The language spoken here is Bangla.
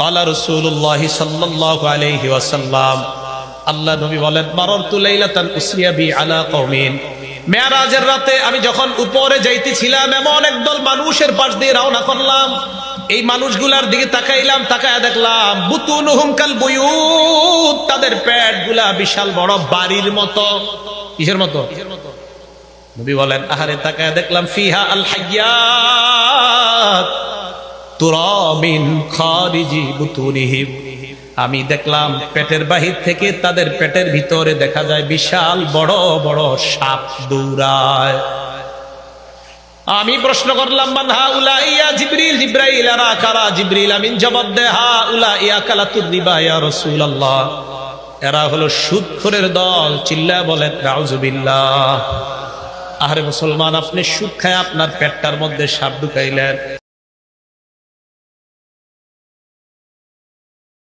ক্বালা রাসূলুল্লাহ সাল্লাল্লাহু আলাইহি ওয়াসাল্লাম, আল্লাহ নবী বলেন, মারারতু লাইলাতান উসরিয়া বি আলা কওমিন, মেরাজের রাতে আমি যখন উপরে যাইতেছিলাম এমন একদল মানুষের পাশ দিয়ে রওনা করলাম। এই মানুষগুলার দিকে তাকাইলাম, তাকায়া দেখলাম বুতুনুহুম কাল বুয়ুত, তাদের পেটগুলা বিশাল বড় বাড়ির মতো। কিসের মতো? নবী বলেন, আহারে তাকায়া দেখলাম ফিহা আল হাইয়াত তুরা মিন খারিজি বুতুনিহিম, আমি দেখলাম পেটের বাহির থেকে তাদের পেটের ভিতরে দেখা যায় বিশাল বড় বড় সাপ দৌড়ায়। আমি প্রশ্ন করলাম, মান হাউলা ইয়া জিবরিল, জিবরাইল আরা কারা? জিবরিল আমিন জবাব দেয়, হাউলা ইয়া কালাতুর রিবা ইয়া রাসূলুল্লাহ, এরা হলো সুদখোরের দল। চিল্লায় বলেন নাউযুবিল্লাহ। আরে মুসলমান, আপনি সুদ খায় আপনার পেটটার মধ্যে সাপ ঢুকাইলেন।